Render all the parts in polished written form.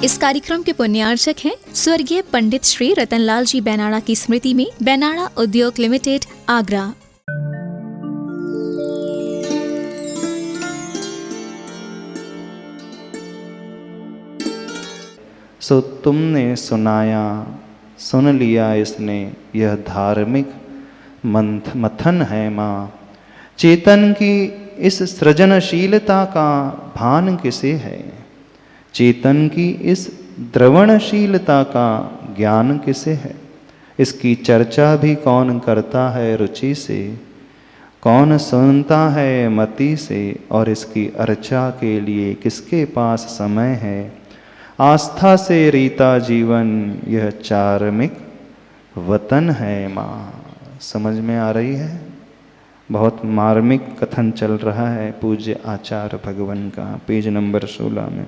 इस कार्यक्रम के पुण्यार्चक हैं स्वर्गीय पंडित श्री रतनलाल जी बैनाड़ा की स्मृति में बैनाड़ा उद्योग लिमिटेड, आगरा। सो तुमने सुनाया, सुन लिया इसने, यह धार्मिक मथन है माँ। चेतन की इस सृजनशीलता का भान किसे है? चेतन की इस द्रवणशीलता का ज्ञान किसे है? इसकी चर्चा भी कौन करता है रुचि से, कौन सुनता है मति से, और इसकी अर्चा के लिए किसके पास समय है? आस्था से रीता जीवन यह चार्मिक वतन है माँ। समझ में आ रही है? बहुत मार्मिक कथन चल रहा है पूज्य आचार्य भगवान का, पेज नंबर 16 में।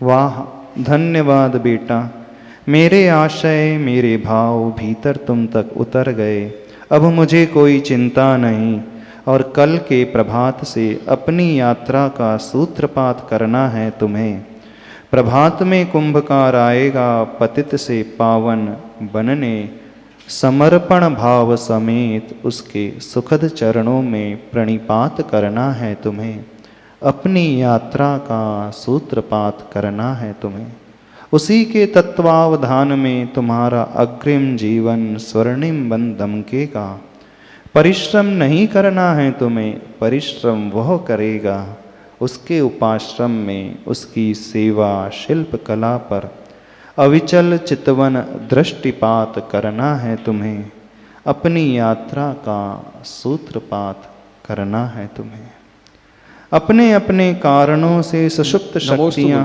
वाह, धन्यवाद बेटा, मेरे आशय मेरे भाव भीतर तुम तक उतर गए। अब मुझे कोई चिंता नहीं, और कल के प्रभात से अपनी यात्रा का सूत्रपात करना है तुम्हें। प्रभात में कुंभकार आएगा पतित से पावन बनने, समर्पण भाव समेत उसके सुखद चरणों में प्रणिपात करना है तुम्हें। अपनी यात्रा का सूत्रपात करना है तुम्हें। उसी के तत्वावधान में तुम्हारा अग्रिम जीवन स्वर्णिम बन दमकेगा। परिश्रम नहीं करना है तुम्हें, परिश्रम वह करेगा। उसके उपाश्रम में उसकी सेवा शिल्प कला पर अविचल चितवन दृष्टिपात करना है तुम्हें। अपनी यात्रा का सूत्रपात करना है तुम्हें। अपने अपने कारणों से सुषुप्त शक्तियाँ।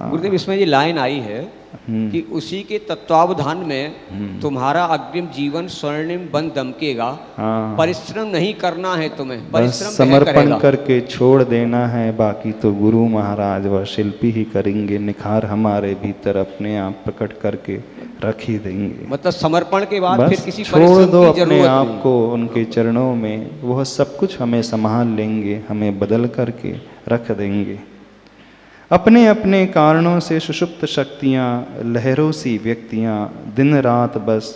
गुरुदेव, इसमें ये लाइन आई है कि उसी के तत्वावधान में तुम्हारा अग्रिम जीवन स्वर्णिम बन दमकेगा। परिश्रम नहीं करना है तुम्हें, परिश्रम समर्पण करके छोड़ देना है। बाकी तो गुरु महाराज व शिल्पी ही करेंगे। निखार हमारे भीतर अपने आप प्रकट करके रख ही देंगे। मतलब समर्पण के बाद फिर किसी छोड़ दो अपने आप को उनके चरणों में, वह सब कुछ हमें संभाल लेंगे, हमें बदल करके रख देंगे। अपने अपने कारणों से सुषुप्त शक्तियाँ, लहरों सी व्यक्तियाँ, दिन रात बस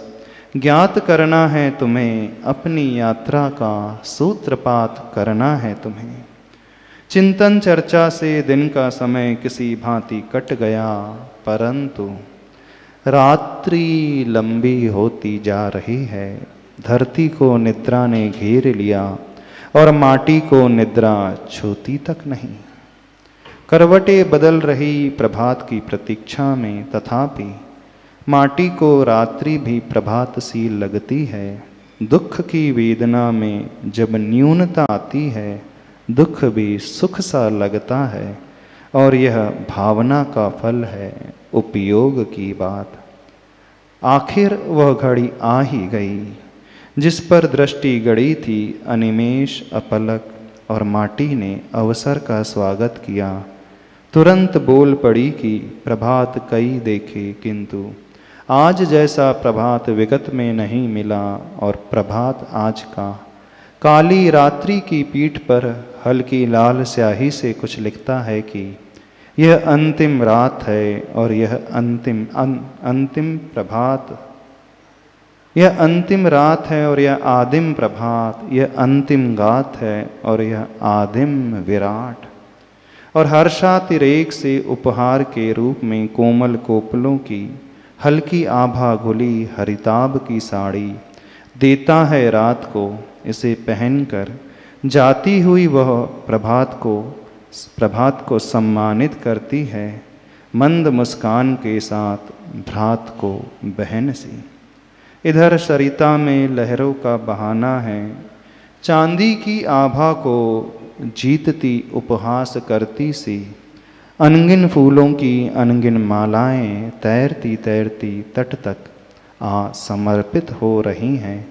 ज्ञात करना है तुम्हें। अपनी यात्रा का सूत्रपात करना है तुम्हें। चिंतन चर्चा से दिन का समय किसी भांति कट गया, परंतु रात्रि लंबी होती जा रही है। धरती को निद्रा ने घेर लिया और माटी को निद्रा छूती तक नहीं। करवटें बदल रही प्रभात की प्रतीक्षा में, तथापि माटी को रात्रि भी प्रभात सी लगती है। दुख की वेदना में जब न्यूनता आती है, दुख भी सुख सा लगता है। और यह भावना का फल है, उपयोग की बात। आखिर वह घड़ी आ ही गई जिस पर दृष्टि गड़ी थी अनिमेष अपलक, और माटी ने अवसर का स्वागत किया। तुरंत बोल पड़ी कि प्रभात कई देखे, किंतु आज जैसा प्रभात विगत में नहीं मिला। और प्रभात आज का काली रात्रि की पीठ पर हल्की लाल स्याही से कुछ लिखता है कि यह अंतिम रात है और यह अंतिम प्रभात। यह अंतिम रात है और यह आदिम प्रभात। यह अंतिम गात है और यह आदिम विराट। और हर्षातिरेक से उपहार के रूप में कोमल कोपलों की हल्की आभा घुली हरिताभ की साड़ी देता है रात को। इसे पहनकर जाती हुई वह प्रभात को सम्मानित करती है, मंद मुस्कान के साथ भ्रात को बहन सी। इधर सरिता में लहरों का बहाना है, चांदी की आभा को जीतती उपहास करती सी। अनगिन फूलों की अनगिन मालाएं तैरती तैरती तट तक आ समर्पित हो रही हैं।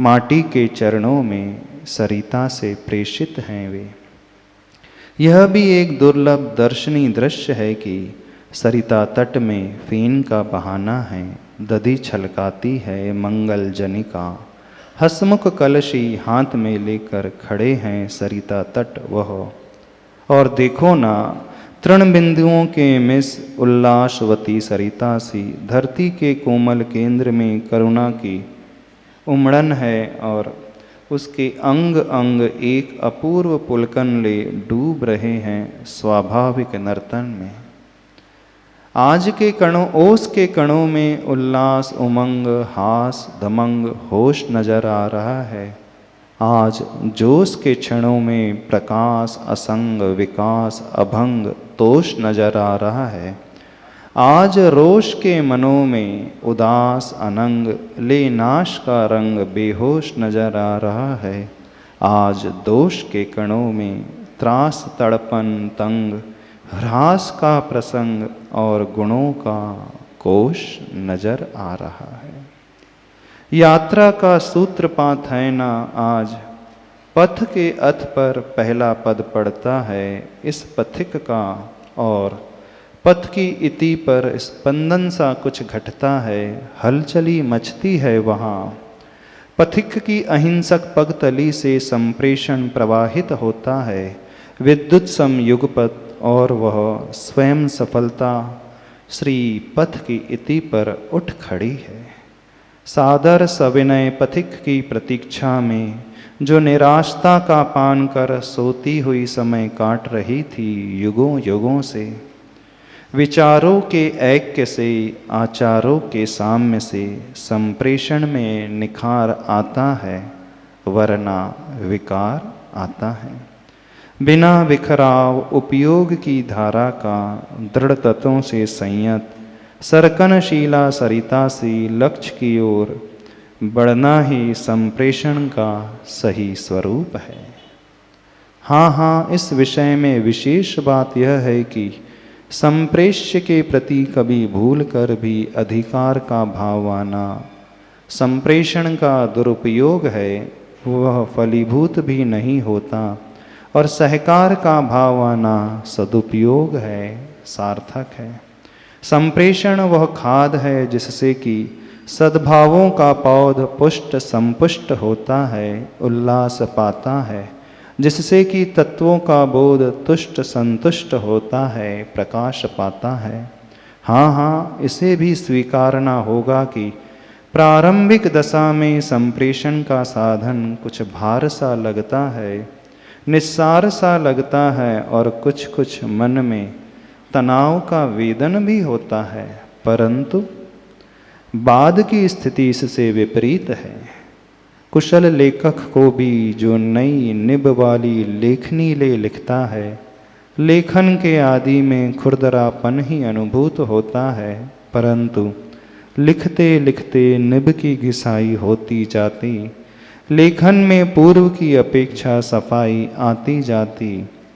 माटी के चरणों में सरिता से प्रेषित हैं वे। यह भी एक दुर्लभ दर्शनीय दृश्य है कि सरिता तट में फेन का बहाना है। दधी छलकाती है मंगल जनिका। हसमुख कलशी हाथ में लेकर खड़े हैं सरिता तट वह। और देखो ना, तृण बिंदुओं के मिस उल्लासवती सरिता सी धरती के कोमल केंद्र में करुणा की उमड़न है और उसके अंग अंग एक अपूर्व पुलकन ले डूब रहे हैं स्वाभाविक नर्तन में। आज के कणों ओस के कणों में उल्लास उमंग हास दमंग होश नजर आ रहा है। आज जोश के क्षणों में प्रकाश असंग विकास अभंग तोष नजर आ रहा है। आज रोष के मनों में उदास अनंग ले नाश का रंग बेहोश नजर आ रहा है। आज दोष के कणों में त्रास तड़पन तंग ह्रास का प्रसंग और गुणों का कोश नजर आ रहा है। यात्रा का सूत्रपात है ना आज पथ के अथ पर पहला पद पड़ता है इस पथिक का और पथ की इति पर स्पंदन सा कुछ घटता है हलचली मचती है वहाँ। पथिक की अहिंसक पगतली से संप्रेषण प्रवाहित होता है विद्युत सम युगपथ और वह स्वयं सफलता श्री पथ की इति पर उठ खड़ी है। सादर सविनय पथिक की प्रतीक्षा में जो निराशता का पान कर सोती हुई समय काट रही थी युगों युगों से। विचारों के ऐक्य से आचारों के साम्य से संप्रेषण में निखार आता है वरना विकार आता है। बिना विखराव उपयोग की धारा का दृढ़ तत्वों से संयत सरकनशीला सरिता सी लक्ष्य की ओर बढ़ना ही संप्रेषण का सही स्वरूप है। हाँ, इस विषय में विशेष बात यह है कि संप्रेष्य के प्रति कभी भूल कर भी अधिकार का भाव आना संप्रेषण का दुरुपयोग है, वह फलीभूत भी नहीं होता और सहकार का भाव आना सदुपयोग है, सार्थक है। संप्रेषण वह खाद है जिससे कि सद्भावों का पौध पुष्ट संपुष्ट होता है, उल्लास पाता है, जिससे कि तत्वों का बोध तुष्ट संतुष्ट होता है, प्रकाश पाता है। हाँ, इसे भी स्वीकारना होगा कि प्रारंभिक दशा में संप्रेषण का साधन कुछ भार सा लगता है, निस्सार सा लगता है और कुछ कुछ मन में तनाव का वेदन भी होता है, परंतु बाद की स्थिति इससे विपरीत है। कुशल लेखक को भी जो नई निब वाली लेखनी ले लिखता है, लेखन के आदि में खुरदरापन ही अनुभूत होता है, परंतु लिखते लिखते निब की घिसाई होती जाती, लेखन में पूर्व की अपेक्षा सफाई आती जाती,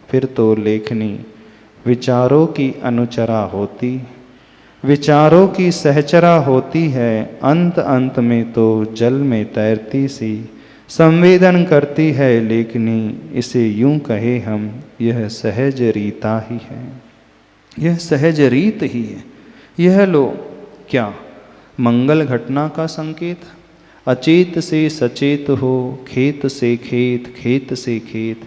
फिर तो लेखनी विचारों की अनुचरा होती, विचारों की सहचरा होती है, अंत अंत में तो जल में तैरती सी संवेदन करती है लेखनी। इसे यूं कहे हम, यह सहज रीता ही है, यह सहज रीत ही है। यह लो क्या मंगल घटना का संकेत, अचेत से सचेत हो, खेत से खेत, खेत से खेत,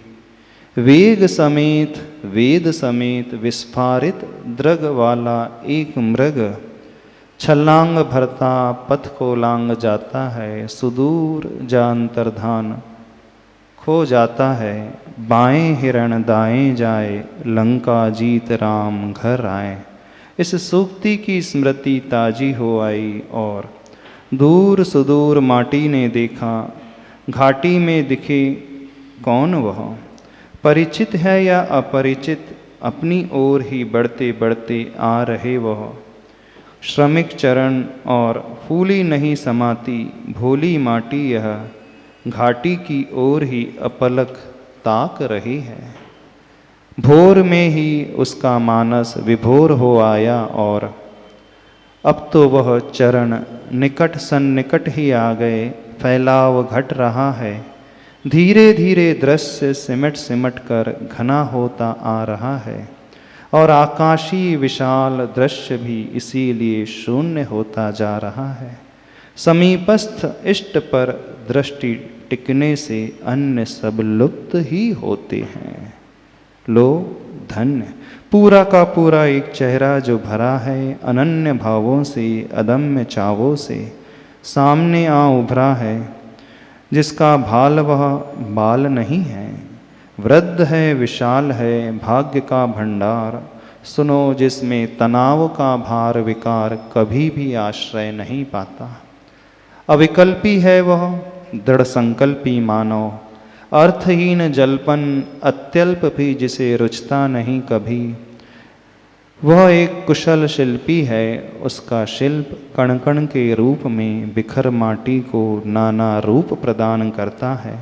वेग समेत वेद समेत विस्फारित द्रग वाला एक मृग, छलांग भरता पथ को लांग जाता है, सुदूर जानतरधान खो जाता है, बाएं हिरण दाएं जाए, लंका जीत राम घर आए। इस सूक्ति की स्मृति ताजी हो आई और दूर सुदूर माटी ने देखा, घाटी में दिखे कौन वह, परिचित है या अपरिचित, अपनी ओर ही बढ़ते बढ़ते आ रहे वह। श्रमिक चरण और फूली नहीं समाती भोली माटी यह, घाटी की ओर ही अपलक ताक रही है। भोर में ही उसका मानस विभोर हो आया और अब तो वह चरण निकट सन्निकट ही आ गए, फैलाव घट रहा है, धीरे धीरे दृश्य सिमट सिमट कर घना होता आ रहा है और आकाशीय विशाल दृश्य भी इसीलिए शून्य होता जा रहा है। समीपस्थ इष्ट पर दृष्टि टिकने से अन्य सब लुप्त ही होते हैं। लो धन्य पूरा का पूरा एक चेहरा जो भरा है अनन्य भावों से, अदम्य चावों से, सामने आ उभरा है, जिसका भाल वह बाल नहीं है, वृद्ध है, विशाल है, भाग्य का भंडार, सुनो जिसमें तनाव का भार विकार कभी भी आश्रय नहीं पाता। अविकल्पी है वह, दृढ़ संकल्पी मानव, अर्थहीन जलपन अत्यल्प भी जिसे रुचता नहीं कभी। वह एक कुशल शिल्पी है, उसका शिल्प कण कण के रूप में बिखर माटी को नाना रूप प्रदान करता है।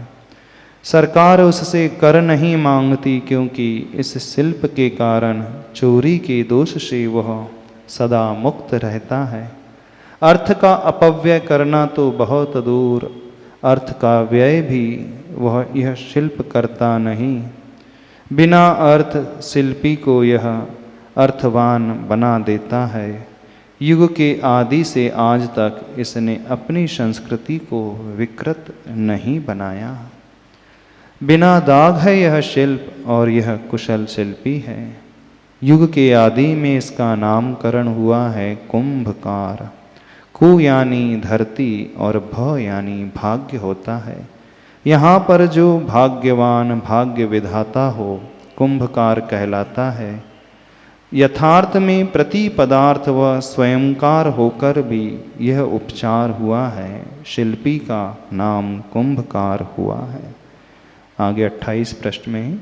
सरकार उससे कर नहीं मांगती, क्योंकि इस शिल्प के कारण चोरी के दोष से वह सदा मुक्त रहता है। अर्थ का अपव्यय करना तो बहुत दूर, अर्थ का व्यय भी वह यह शिल्प करता नहीं। बिना अर्थ शिल्पी को यह अर्थवान बना देता है। युग के आदि से आज तक इसने अपनी संस्कृति को विकृत नहीं बनाया। बिना दाग है यह शिल्प और यह कुशल शिल्पी है। युग के आदि में इसका नामकरण हुआ है कुंभकार। कु यानी धरती और भ यानी भाग्य होता है। यहाँ पर जो भाग्यवान भाग्य विधाता हो कुंभकार कहलाता है। यथार्थ में प्रति पदार्थ व स्वयंकार होकर भी यह उपचार हुआ है। शिल्पी का नाम कुंभकार हुआ है। आगे 28 पृष्ठ में,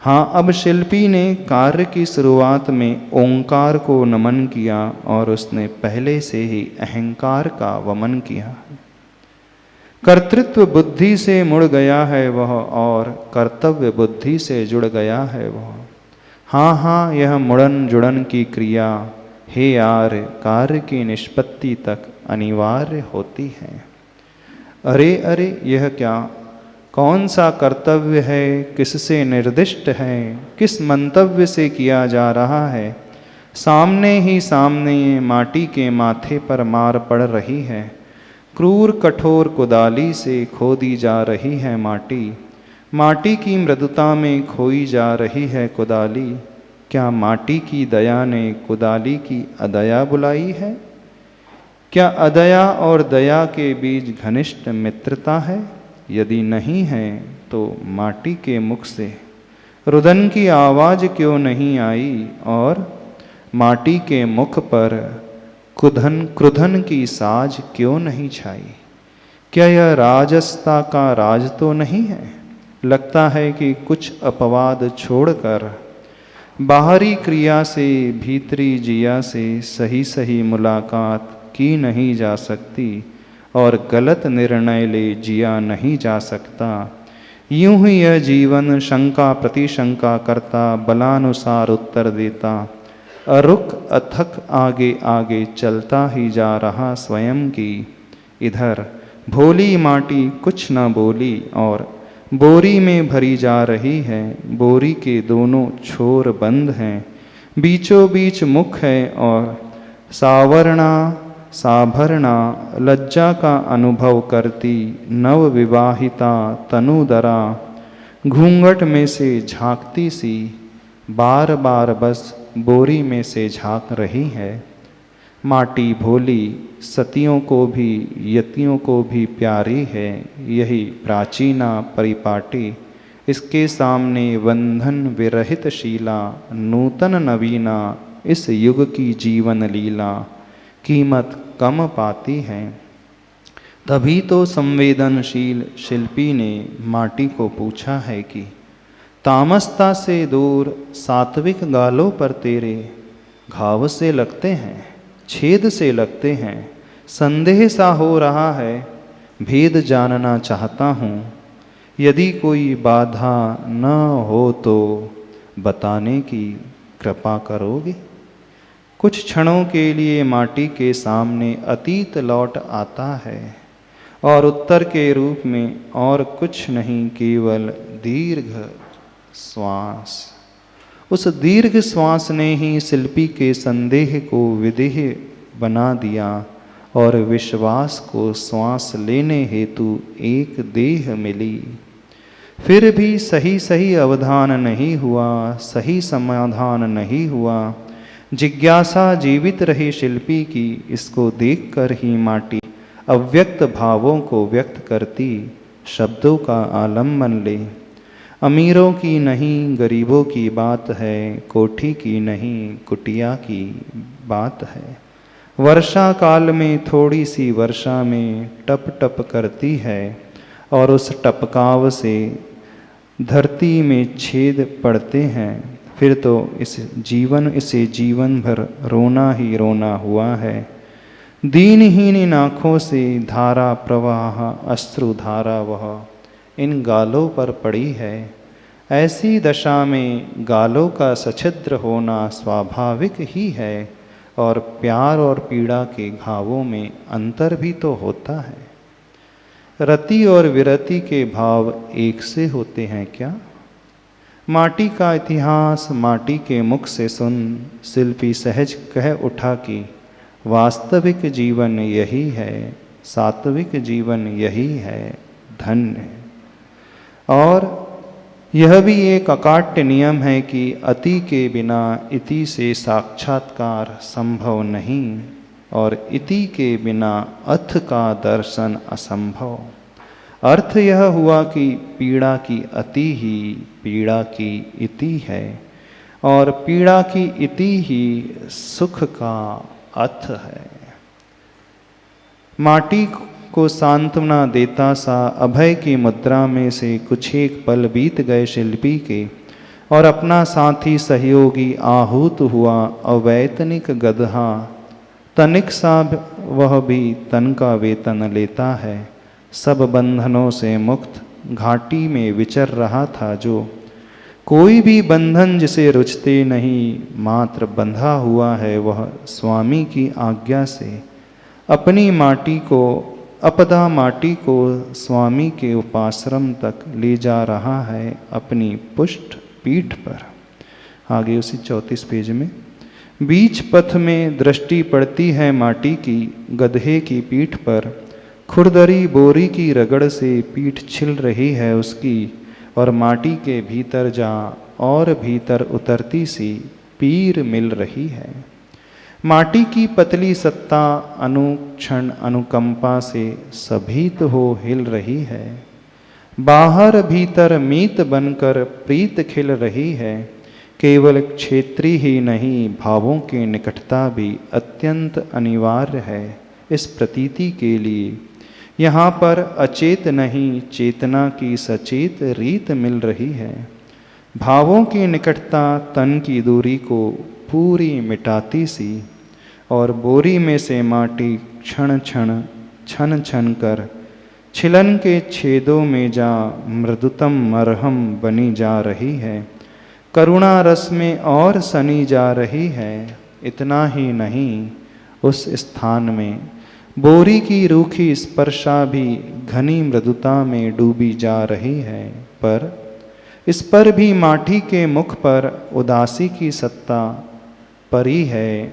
हाँ, अब शिल्पी ने कार्य की शुरुआत में ओंकार को नमन किया और उसने पहले से ही अहंकार का वमन किया। कर्तृत्व बुद्धि से मुड़ गया है वह और कर्तव्य बुद्धि से जुड़ गया है वह। हाँ हाँ, यह मुड़न जुड़न की क्रिया हे यार कार्य की निष्पत्ति तक अनिवार्य होती है। अरे अरे, यह क्या, कौन सा कर्तव्य है, किससे निर्दिष्ट है, किस मंतव्य से किया जा रहा है। सामने ही सामने माटी के माथे पर मार पड़ रही है। क्रूर कठोर कुदाली से खोदी जा रही है माटी। माटी की मृदुता में खोई जा रही है कुदाली। क्या माटी की दया ने कुदाली की अदया बुलाई है? क्या अदया और दया के बीच घनिष्ठ मित्रता है? यदि नहीं है तो माटी के मुख से रुदन की आवाज क्यों नहीं आई और माटी के मुख पर क्रुधन की साज क्यों नहीं छाई? क्या यह राजसता का राज तो नहीं है? लगता है कि कुछ अपवाद छोड़कर बाहरी क्रिया से भीतरी जिया से सही सही मुलाकात की नहीं जा सकती और गलत निर्णय ले जिया नहीं जा सकता। यूं ही यह जीवन शंका प्रतिशंका करता बलानुसार उत्तर देता, अरुक अथक आगे आगे चलता ही जा रहा स्वयं की। इधर भोली माटी कुछ न बोली और बोरी में भरी जा रही है। बोरी के दोनों छोर बंद हैं, बीचों बीच मुख है और साभरणा लज्जा का अनुभव करती नव विवाहिता तनुदरा घूंघट में से झांकती सी बार बार बस बोरी में से झांक रही है। माटी भोली सतियों को भी यतियों को भी प्यारी है। यही प्राचीना परिपाटी, इसके सामने बंधन विरहित शीला नूतन नवीना इस युग की जीवन लीला कीमत कम पाती है। तभी तो संवेदनशील शिल्पी ने माटी को पूछा है कि तामसता से दूर सात्विक गालों पर तेरे घाव से लगते हैं, छेद से लगते हैं। संदेह सा हो रहा है, भेद जानना चाहता हूँ। यदि कोई बाधा न हो तो बताने की कृपा करोगे? कुछ क्षणों के लिए माटी के सामने अतीत लौट आता है और उत्तर के रूप में और कुछ नहीं, केवल दीर्घ श्वास। उस दीर्घ श्वास ने ही शिल्पी के संदेह को विदेह बना दिया और विश्वास को श्वास लेने हेतु एक देह मिली। फिर भी सही सही अवधान नहीं हुआ, सही समाधान नहीं हुआ। जिज्ञासा जीवित रही शिल्पी की, इसको देखकर ही माटी अव्यक्त भावों को व्यक्त करती, शब्दों का आलम्बन ले। अमीरों की नहीं गरीबों की बात है, कोठी की नहीं कुटिया की बात है। वर्षा काल में थोड़ी सी वर्षा में टप टप करती है, और उस टपकाव से धरती में छेद पड़ते हैं। फिर तो इसे जीवन भर रोना ही रोना हुआ है। दीनहीन आँखों से धारा प्रवाह अश्रु धारा वह इन गालों पर पड़ी है। ऐसी दशा में गालों का सछिद्र होना स्वाभाविक ही है, और प्यार और पीड़ा के घावों में अंतर भी तो होता है। रति और विरति के भाव एक से होते हैं क्या? माटी का इतिहास माटी के मुख से सुन शिल्पी सहज कह उठा कि वास्तविक जीवन यही है, सात्विक जीवन यही है, धन्य। और यह भी एक अकाट्य नियम है कि अति के बिना इति से साक्षात्कार संभव नहीं, और इति के बिना अथ का दर्शन असंभव। अर्थ यह हुआ कि पीड़ा की अति ही पीड़ा की इति है, और पीड़ा की इति ही सुख का अथ है। माटी को सांत्वना देता सा अभय की मुद्रा में से कुछ एक पल बीत गए शिल्पी के, और अपना साथी सहयोगी आहूत हुआ अवैतनिक गदहा। तनिक सा वह भी तन का वेतन लेता है। सब बंधनों से मुक्त घाटी में विचर रहा था जो। कोई भी बंधन जिसे रुचते नहीं, मात्र बंधा हुआ है वह स्वामी की आज्ञा से। अपनी माटी को अपदा माटी को स्वामी के उपाश्रम तक ले जा रहा है अपनी पुष्ट पीठ पर। आगे उसी 34 पेज में बीच पथ में दृष्टि पड़ती है माटी की गधे की पीठ पर। खुरदरी बोरी की रगड़ से पीठ छिल रही है उसकी, और माटी के भीतर जा और भीतर उतरती सी पीर मिल रही है। माटी की पतली सत्ता अनुक्षण अनुकंपा से सभीत हो हिल रही है। बाहर भीतर मीत बनकर प्रीत खिल रही है। केवल क्षेत्री ही नहीं, भावों की निकटता भी अत्यंत अनिवार्य है इस प्रतीति के लिए। यहाँ पर अचेत नहीं, चेतना की सचेत रीत मिल रही है। भावों की निकटता तन की दूरी को पूरी मिटाती सी, और बोरी में से माटी क्षण क्षण छन छन कर छिलन के छेदों में जा मृदुतम मरहम बनी जा रही है। करुणा रस में और सनी जा रही है। इतना ही नहीं, उस स्थान में बोरी की रूखी स्पर्शा भी घनी मृदुता में डूबी जा रही है। पर इस पर भी माटी के मुख पर उदासी की सत्ता परी है,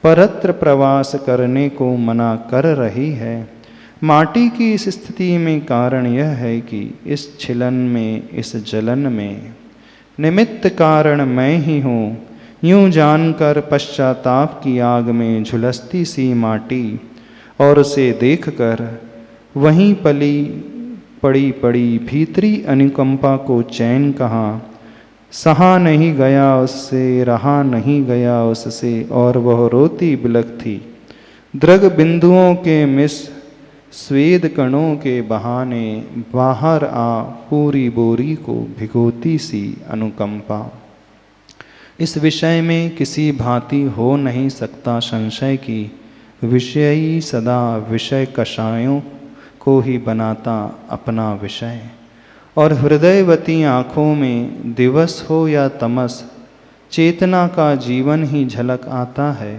परत्र प्रवास करने को मना कर रही है। माटी की इस स्थिति में कारण यह है कि इस छिलन में, इस जलन में निमित्त कारण मैं ही हूँ। यूँ जानकर पश्चाताप की आग में झुलसती सी माटी, और उसे देखकर वहीं पली पड़ी पड़ी भीतरी अनुकंपा को चैन कहाँ। सहा नहीं गया उससे, रहा नहीं गया उससे, और वह रोती बिलख थी। द्रग बिंदुओं के मिस स्वेद कणों के बहाने बाहर आ पूरी बोरी को भिगोती सी अनुकंपा। इस विषय में किसी भांति हो नहीं सकता संशय कि विषयी सदा विषय कषायों को ही बनाता अपना विषय, और हृदयवती आँखों में दिवस हो या तमस चेतना का जीवन ही झलक आता है।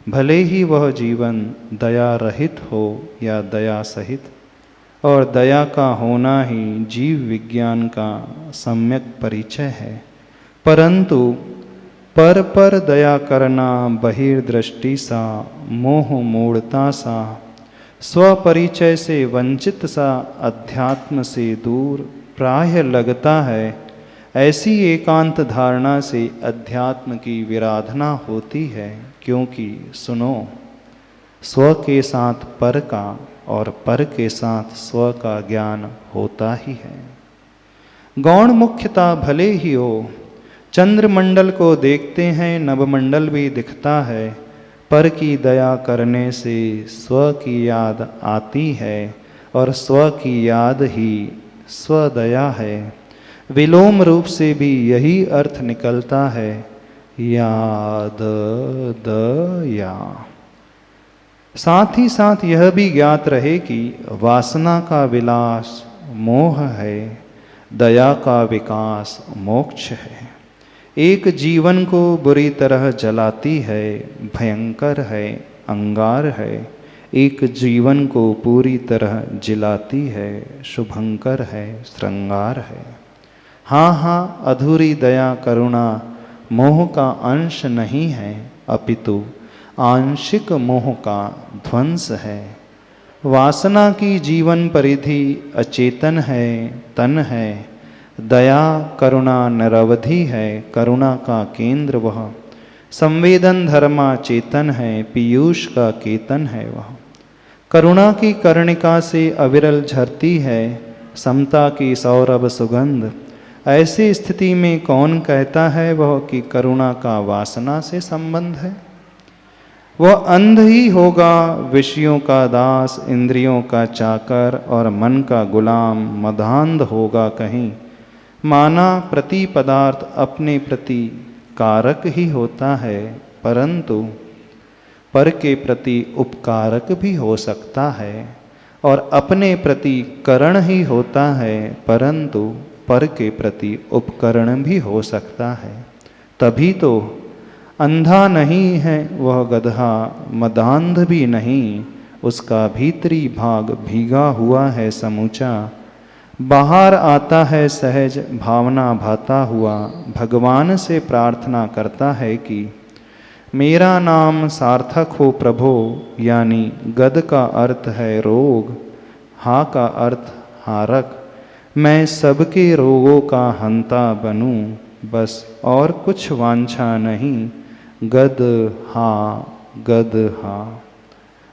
भले ही वह जीवन दया रहित हो या दया सहित, और दया का होना ही जीव विज्ञान का सम्यक परिचय है। परंतु पर दया करना बहिर्दृष्टि सा, मोह मूढ़ता सा, स्वपरिचय से वंचित सा, अध्यात्म से दूर प्रायः लगता है ऐसी एकांत धारणा से अध्यात्म की विराधना होती है, क्योंकि सुनो, स्व के साथ पर का और पर के साथ स्व का ज्ञान होता ही है। गौण मुख्यता भले ही हो, चंद्रमंडल को देखते हैं नवमंडल भी दिखता है, पर की दया करने से स्व की याद आती है और स्व की याद ही स्वदया है। विलोम रूप से भी यही अर्थ निकलता है, याद दया। साथ ही साथ यह भी ज्ञात रहे कि वासना का विलास मोह है, दया का विकास मोक्ष है। एक जीवन को बुरी तरह जलाती है, भयंकर है, अंगार है। एक जीवन को पूरी तरह जिलाती है, शुभंकर है, श्रृंगार है। हाँ हाँ, अधूरी दया करुणा मोह का अंश नहीं है, अपितु आंशिक मोह का ध्वंस है। वासना की जीवन परिधि अचेतन है, तन है। दया करुणा निरवधि है, करुणा का केंद्र वह। संवेदन धर्मा चेतन है, पीयूष का केतन है वह। करुणा की कर्णिका से अविरल झरती है, समता की सौरभ सुगंध। ऐसी स्थिति में कौन कहता है वह कि करुणा का वासना से संबंध है? वह अंध ही होगा, विषयों का दास, इंद्रियों का चाकर और मन का गुलाम मदांध होगा कहीं। माना प्रति पदार्थ अपने प्रति कारक ही होता है, परंतु पर के प्रति उपकारक भी हो सकता है, और अपने प्रति करण ही होता है, परंतु पर के प्रति उपकरण भी हो सकता है। तभी तो अंधा नहीं है वह गधा, मदांध भी नहीं, उसका भीतरी भाग भीगा हुआ है समूचा। बाहर आता है सहज भावना भाता हुआ, भगवान से प्रार्थना करता है कि मेरा नाम सार्थक हो प्रभो। यानी गद का अर्थ है रोग, हा का अर्थ हारक। मैं सबके रोगों का हंता बनूं, बस और कुछ वांछा नहीं। गद हा, गद हा।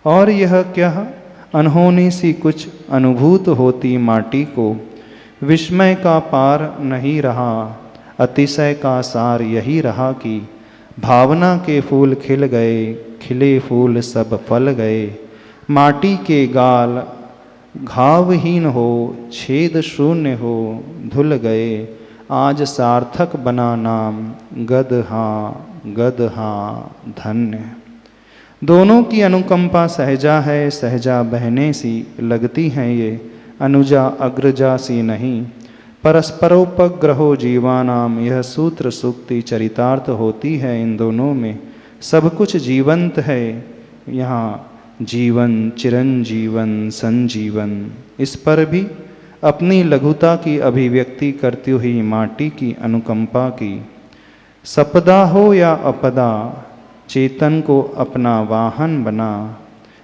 और यह क्या? अनहोनी सी कुछ अनुभूत होती माटी को, विस्मय का पार नहीं रहा। अतिशय का सार यही रहा कि भावना के फूल खिल गए, खिले फूल सब फल गए। माटी के गाल घावहीन हो, छेद शून्य हो, धुल गए। आज सार्थक बना नाम, गद हाँ, गद हाँ, धन्य। दोनों की अनुकंपा सहजा है, सहजा बहने सी लगती हैं ये, अनुजा अग्रजा सी नहीं। परस्परोपग्रहो जीवानाम, यह सूत्र सूक्ति चरितार्थ होती है इन दोनों में। सब कुछ जीवंत है यहाँ, जीवन चिरंजीवन संजीवन। इस पर भी अपनी लघुता की अभिव्यक्ति करती हुई माटी की अनुकंपा की। सपदा हो या अपदा, चेतन को अपना वाहन बना।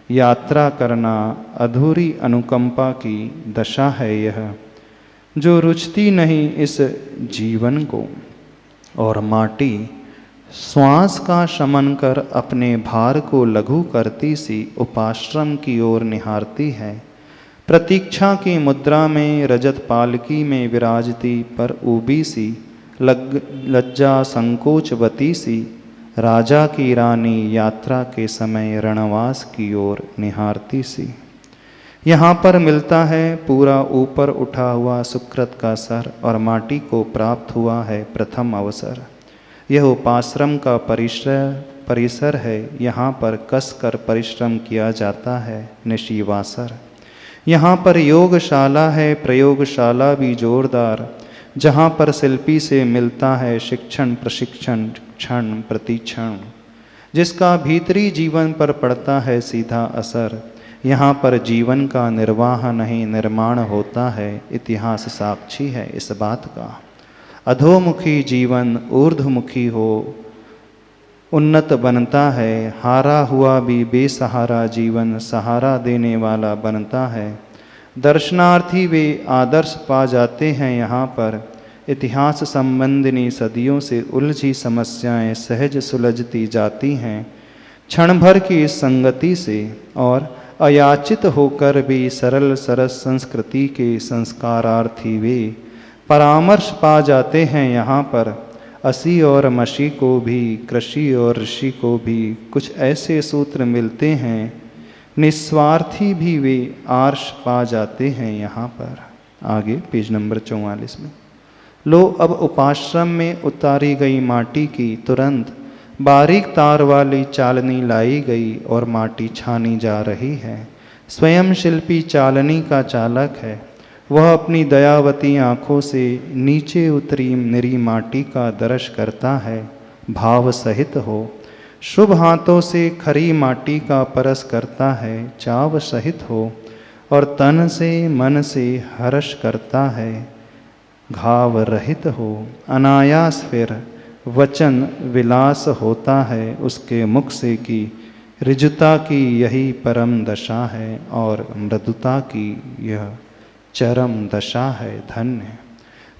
यात्रा करना अधूरी अनुकंपा की दशा है यह, जो रुचती नहीं इस जीवन को। और माटी श्वास का शमन कर अपने भार को लघु करती सी उपाश्रम की ओर निहारती है। प्रतीक्षा की मुद्रा में रजत पालकी में विराजती पर ऊबी सी, लज्जा संकोचवती सी राजा की रानी यात्रा के समय रणवास की ओर निहारती सी। यहाँ पर मिलता है पूरा ऊपर उठा हुआ सुकृत का सर, और माटी को प्राप्त हुआ है प्रथम अवसर। यह उपाश्रम का परिसर है। यहाँ पर कसकर परिश्रम किया जाता है, निशिवासर। यहाँ पर योगशाला है, प्रयोगशाला भी जोरदार, जहाँ पर शिल्पी से मिलता है शिक्षण प्रशिक्षण क्षण प्रतिक्षण, जिसका भीतरी जीवन पर पड़ता है सीधा असर। यहाँ पर जीवन का निर्वाह नहीं निर्माण होता है, इतिहास साक्षी है इस बात का। अधोमुखी जीवन ऊर्ध्वमुखी हो उन्नत बनता है, हारा हुआ भी बेसहारा जीवन सहारा देने वाला बनता है। दर्शनार्थी वे आदर्श पा जाते हैं यहाँ पर। इतिहास संबंधिनी सदियों से उलझी समस्याएं सहज सुलझती जाती हैं क्षण भर की इस संगति से, और अयाचित होकर भी सरल सरस संस्कृति के संस्कारार्थी वे परामर्श पा जाते हैं यहाँ पर। असी और मशी को भी, कृषि और ऋषि को भी कुछ ऐसे सूत्र मिलते हैं, निस्वार्थी भी वे आर्ष पा जाते हैं यहाँ पर। आगे पेज नंबर 44 में, लो अब उपाश्रम में उतारी गई माटी की तुरंत बारीक तार वाली चालनी लाई गई और माटी छानी जा रही है। स्वयं शिल्पी चालनी का चालक है। वह अपनी दयावती आँखों से नीचे उतरी निरी माटी का दर्श करता है, भाव सहित हो। शुभ हाथों से खरी माटी का परस करता है, चाव सहित हो, और तन से मन से हर्ष करता है, घाव रहित हो। अनायास फिर वचन विलास होता है उसके मुख से कि ऋजुता की यही परम दशा है और मृदुता की यह चरम दशा है। धन्य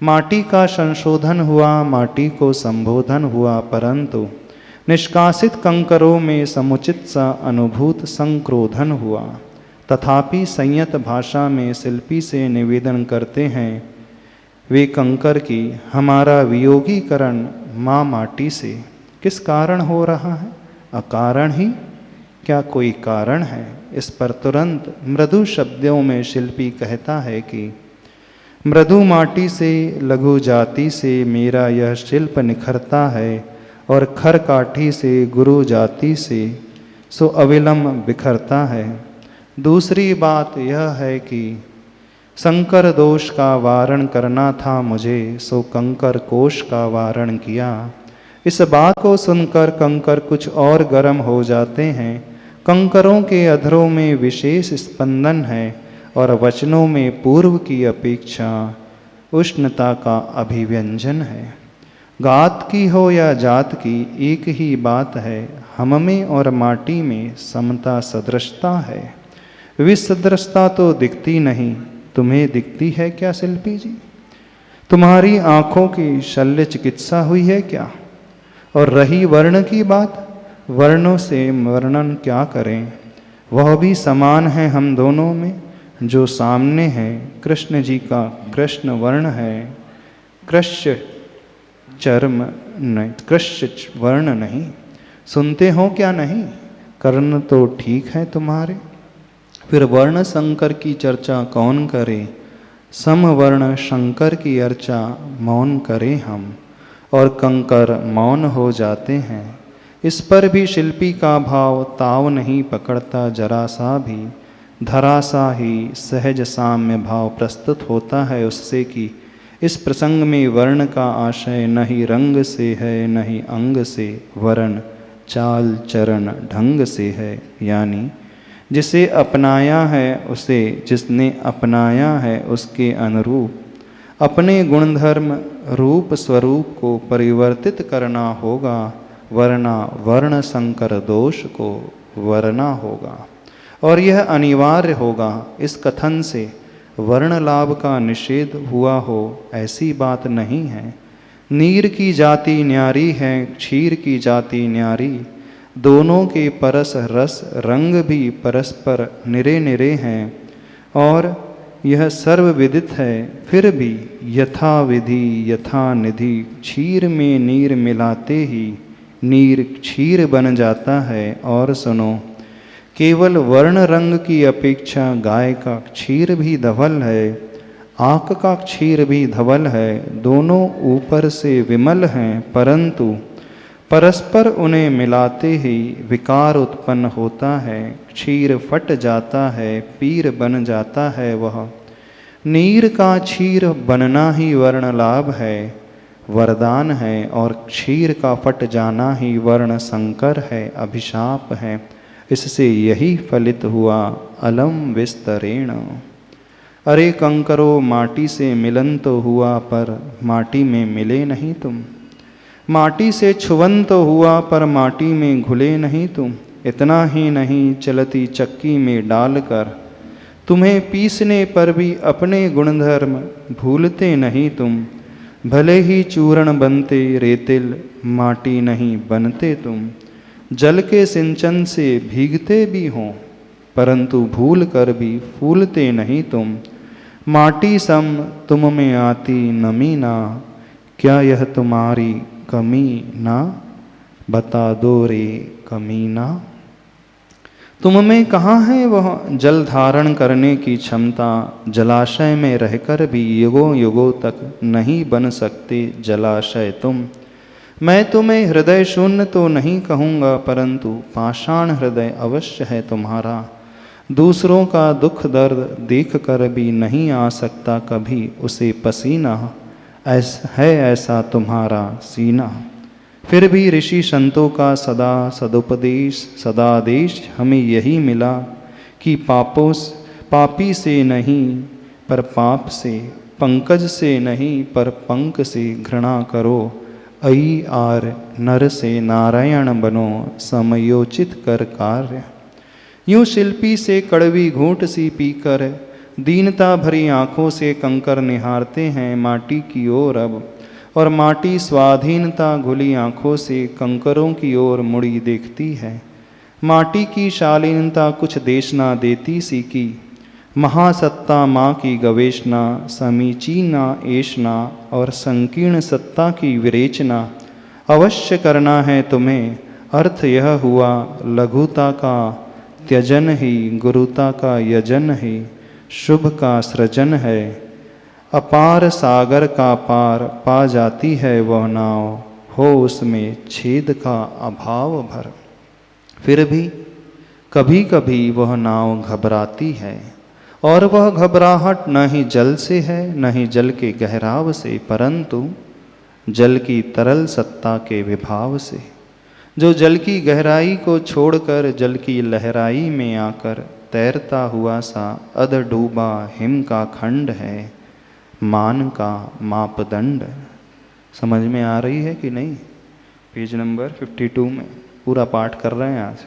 माटी का संशोधन हुआ, माटी को संबोधन हुआ, परंतु निष्कासित कंकरों में समुचित सा अनुभूत संक्रोधन हुआ। तथापि संयत भाषा में शिल्पी से निवेदन करते हैं वे कंकर की, हमारा वियोगीकरण माँ माटी से किस कारण हो रहा है? अकारण ही? क्या कोई कारण है? इस पर तुरंत मृदु शब्दों में शिल्पी कहता है कि मृदु माटी से, लघु जाति से मेरा यह शिल्प निखरता है, और खर काठी से, गुरु जाति से सो अविलंब बिखरता है। दूसरी बात यह है कि संकर दोष का वारण करना था मुझे, सो कंकर कोश का वारण किया। इस बात को सुनकर कंकर कुछ और गर्म हो जाते हैं। कंकरों के अधरों में विशेष स्पंदन है और वचनों में पूर्व की अपेक्षा उष्णता का अभिव्यंजन है। गात की हो या जात की एक ही बात है, हम में और माटी में समता सदृशता है। विसदृशता तो दिखती नहीं, तुम्हें दिखती है क्या शिल्पी जी? तुम्हारी आँखों की शल्य चिकित्सा हुई है क्या? और रही वर्ण की बात, वर्णों से वर्णन क्या करें, वह भी समान है हम दोनों में। जो सामने है कृष्ण जी का कृष्ण वर्ण है, कृष्ण चर्म नहीं, कृष्ण वर्ण नहीं। सुनते हो क्या नहीं? कर्ण तो ठीक है तुम्हारे, फिर वर्ण शंकर की चर्चा कौन करे? समवर्ण शंकर की अर्चा मौन करे हम, और कंकर मौन हो जाते हैं। इस पर भी शिल्पी का भाव ताव नहीं पकड़ता जरा सा भी। धरा सा ही सहज साम्य भाव प्रस्तुत होता है उससे कि इस प्रसंग में वर्ण का आशय न ही रंग से है न ही अंग से, वरण चाल चरण ढंग से है। यानी जिसे अपनाया है उसे, जिसने अपनाया है उसके अनुरूप अपने गुणधर्म रूप स्वरूप को परिवर्तित करना होगा, वरना वर्ण संकर दोष को वरना होगा। और यह अनिवार्य होगा। इस कथन से वर्ण लाभ का निषेध हुआ हो ऐसी बात नहीं है। नीर की जाति न्यारी है, क्षीर की जाति न्यारी, दोनों के परस रस रंग भी परस्पर निरे निरे हैं, और यह सर्वविदित है। फिर भी यथा विधि यथा निधि क्षीर में नीर मिलाते ही नीर क्षीर बन जाता है। और सुनो, केवल वर्ण रंग की अपेक्षा गाय का क्षीर भी धवल है, आँख का क्षीर भी धवल है। दोनों ऊपर से विमल हैं, परंतु परस्पर उन्हें मिलाते ही विकार उत्पन्न होता है। क्षीर फट जाता है, पीर बन जाता है। वह नीर का क्षीर बनना ही वर्ण लाभ है, वरदान है, और क्षीर का फट जाना ही वर्ण संकर है, अभिशाप है। इससे यही फलित हुआ अलम विस्तरेण। अरे कंकरो, माटी से मिलन तो हुआ पर माटी में मिले नहीं तुम। माटी से छुवन तो हुआ पर माटी में घुले नहीं तुम। इतना ही नहीं, चलती चक्की में डालकर तुम्हें पीसने पर भी अपने गुणधर्म भूलते नहीं तुम। भले ही चूर्ण बनते रेतिल माटी नहीं बनते तुम। जल के सिंचन से भीगते भी हों परंतु भूल कर भी फूलते नहीं तुम। माटी सम तुम में आती नमी ना, क्या यह तुम्हारी कमी ना, बता दो रे कमीना। तुम में कहाँ है वह जल धारण करने की क्षमता, जलाशय में रहकर भी युगों युगों तक नहीं बन सकते जलाशय तुम। मैं तुम्हें हृदय शून्य तो नहीं कहूँगा परंतु पाषाण हृदय अवश्य है तुम्हारा। दूसरों का दुख दर्द देख कर भी नहीं आ सकता कभी उसे पसीना, ऐसा तुम्हारा सीना। फिर भी ऋषि संतों का सदा सदुपदेश सदादेश हमें यही मिला कि पापी से नहीं पर पाप से, पंकज से नहीं पर पंक से घृणा करो। अई आर नर से नारायण बनो, समयोचित कर कार्य। यूं शिल्पी से कड़वी घूंट सी पीकर दीनता भरी आँखों से कंकर निहारते हैं माटी की ओर अब, और माटी स्वाधीनता घुली आँखों से कंकरों की ओर मुड़ी देखती है। माटी की शालीनता कुछ देश ना देती सी की, महासत्ता माँ की गवेषणा, समीचीना ऐशना और संकीर्ण सत्ता की विरेचना अवश्य करना है तुम्हें। अर्थ यह हुआ लघुता का त्यजन ही गुरुता का यजन है, शुभ का सृजन है। अपार सागर का पार पा जाती है वह नाव, हो उसमें छेद का अभाव भर। फिर भी कभी कभी वह नाव घबराती है, और वह घबराहट न ही जल से है न ही जल के गहराव से, परंतु जल की तरल सत्ता के विभाव से, जो जल की गहराई को छोड़कर जल की लहराई में आकर तैरता हुआ सा अध डूबा हिम का खंड है, मान का मापदंड। समझ में आ रही है कि नहीं? पेज नंबर 52 में पूरा पाठ कर रहे हैं आज।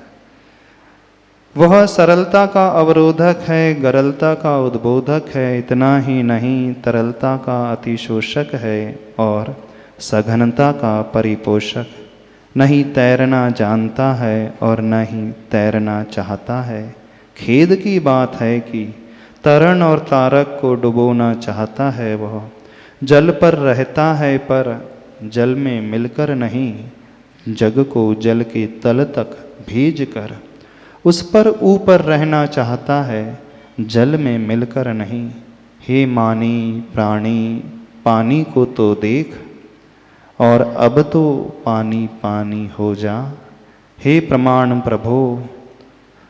वह सरलता का अवरोधक है, गरलता का उद्बोधक है, इतना ही नहीं तरलता का अतिशोषक है और सघनता का परिपोषक। नहीं तैरना जानता है और न ही तैरना चाहता है। खेद की बात है कि तरण और तारक को डुबोना चाहता है वह। जल पर रहता है पर जल में मिलकर नहीं, जग को जल के तल तक भेज कर उस पर ऊपर रहना चाहता है, जल में मिलकर नहीं। हे मानी प्राणी पानी को तो देख, और अब तो पानी पानी हो जा। हे प्रमाण प्रभो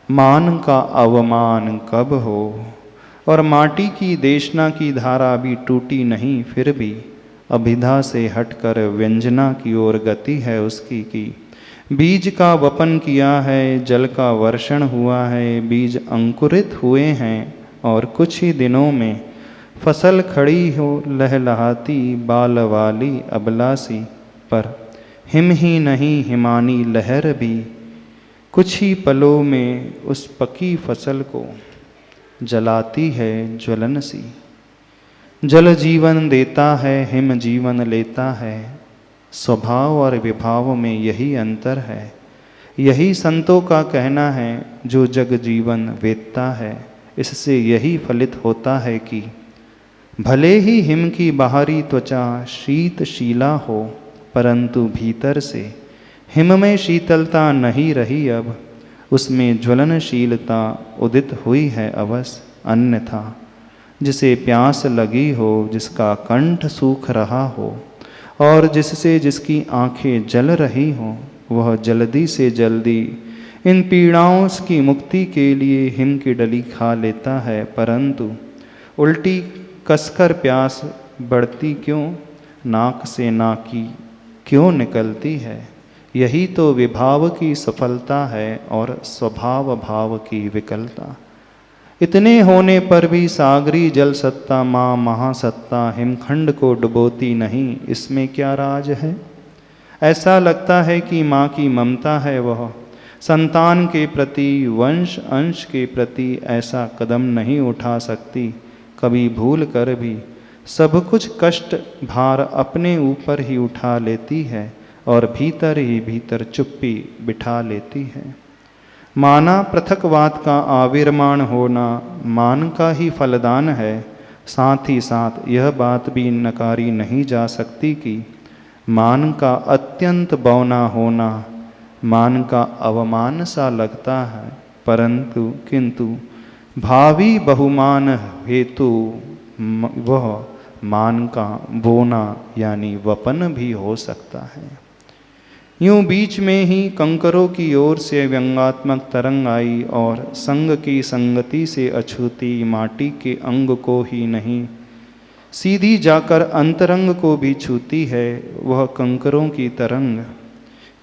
मान का अवमान कब हो, और माटी की देशना की धारा भी टूटी नहीं, फिर भी अभिधा से हटकर व्यंजना की ओर गति है उसकी की। बीज का वपन किया है, जल का वर्षण हुआ है, बीज अंकुरित हुए हैं और कुछ ही दिनों में फसल खड़ी हो लहलहाती बाल वाली अबलासी पर। हिम ही नहीं हिमानी लहर भी कुछ ही पलों में उस पकी फसल को जलाती है ज्वलन सी। जल जीवन देता है, हिम जीवन लेता है, स्वभाव और विभाव में यही अंतर है। यही संतों का कहना है जो जग जीवन वेदता है। इससे यही फलित होता है कि भले ही हिम की बाहरी त्वचा शीतशीला हो, परंतु भीतर से हिम में शीतलता नहीं रही, अब उसमें ज्वलनशीलता उदित हुई है अवश्य। अन्यथा जिसे प्यास लगी हो, जिसका कंठ सूख रहा हो और जिससे जिसकी आंखें जल रही हों, वह जल्दी से जल्दी इन पीड़ाओं की मुक्ति के लिए हिम की डली खा लेता है, परंतु उल्टी कसकर प्यास बढ़ती क्यों, नाक से नाकी क्यों निकलती है। यही तो विभाव की सफलता है और स्वभाव भाव की विकलता। इतने होने पर भी सागरी जल सत्ता माँ महासत्ता हिमखंड को डुबोती नहीं, इसमें क्या राज है। ऐसा लगता है कि माँ की ममता है वह, संतान के प्रति, वंश अंश के प्रति ऐसा कदम नहीं उठा सकती। कभी भूल कर भी सब कुछ कष्ट भार अपने ऊपर ही उठा लेती है और भीतर ही भीतर चुप्पी बिठा लेती है। माना पृथकवाद का आविर्माण होना मान का ही फलदान है। साथ ही साथ यह बात भी नकारी नहीं जा सकती कि मान का अत्यंत बौना होना मान का अवमान सा लगता है, परंतु किंतु भावी बहुमान हेतु वह मान का बोना यानी वपन भी हो सकता है। यूं बीच में ही कंकरों की ओर से व्यंगात्मक तरंग आई और संग की संगति से अछूती माटी के अंग को ही नहीं सीधी जाकर अंतरंग को भी छूती है। वह कंकरों की तरंग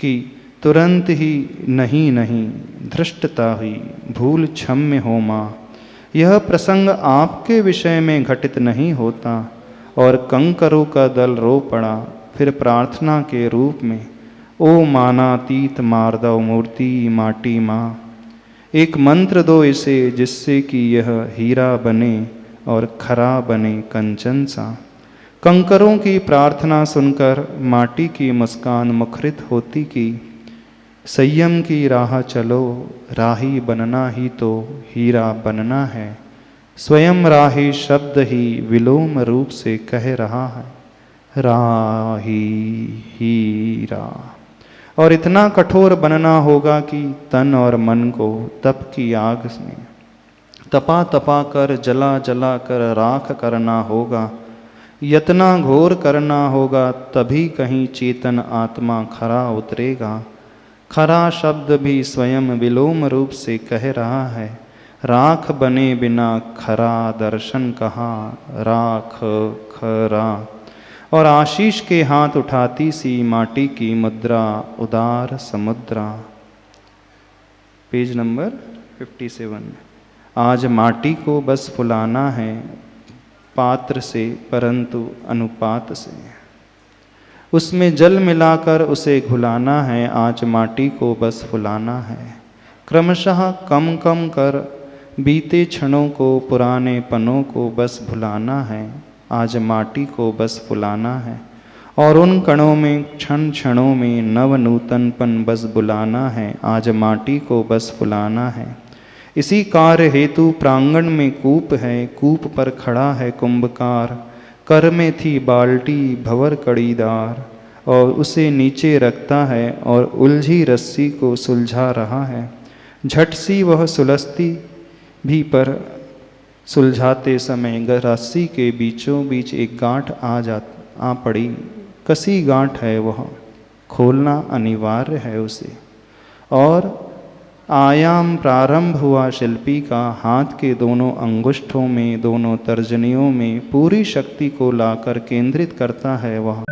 कि तुरंत ही नहीं धृष्टता हुई भूल क्षम्य हो माँ। यह प्रसंग आपके विषय में घटित नहीं होता और कंकरों का दल रो पड़ा। फिर प्रार्थना के रूप में ओ मानातीत मार्दव मूर्ति माटी माँ, एक मंत्र दो इसे जिससे कि यह हीरा बने और खरा बने कंचन सा। कंकरों की प्रार्थना सुनकर माटी की मुस्कान मुखरित होती कि संयम की राह चलो, राही बनना ही तो हीरा बनना है। स्वयं राही शब्द ही विलोम रूप से कह रहा है राही हीरा। और इतना कठोर बनना होगा कि तन और मन को तप की आग में तपा तपा कर जला जला कर राख करना होगा। यतना घोर करना होगा, तभी कहीं चेतन आत्मा खरा उतरेगा। खरा शब्द भी स्वयं विलोम रूप से कह रहा है राख बने बिना खरा दर्शन कहाँ, राख खरा। और आशीष के हाथ उठाती सी माटी की मुद्रा उदार समुद्रा। Page number 57। आज माटी को बस फुलाना है पात्र से, परंतु अनुपात से। उसमें जल मिलाकर उसे घुलाना है। आज माटी को बस फुलाना है। क्रमशः कम कम कर बीते क्षणों को, पुराने पनों को बस भुलाना है। आज माटी को बस फुलाना है और उन कणों में क्षण क्षणों में नव नूतनपन बस बुलाना है। आज माटी को बस फुलाना है। इसी कार्य हेतु प्रांगण में कूप है। कूप पर खड़ा है कुंभकार। कर में थी बाल्टी भंवर कड़ीदार और उसे नीचे रखता है और उलझी रस्सी को सुलझा रहा है। झट सी वह सुलझती भी, पर सुलझाते समय रस्सी के बीचों बीच एक गांठ आ पड़ी। कसी गांठ है वह, खोलना अनिवार्य है उसे। और आयाम प्रारंभ हुआ शिल्पी का। हाथ के दोनों अंगुष्ठों में, दोनों तर्जनियों में पूरी शक्ति को लाकर केंद्रित करता है वह।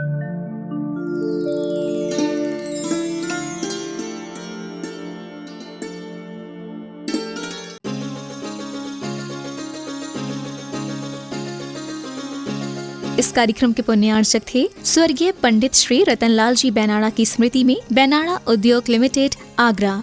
इस कार्यक्रम के पुण्यार्चक थे स्वर्गीय पंडित श्री रतनलाल जी बेनाड़ा की स्मृति में बेनाड़ा उद्योग लिमिटेड, आगरा।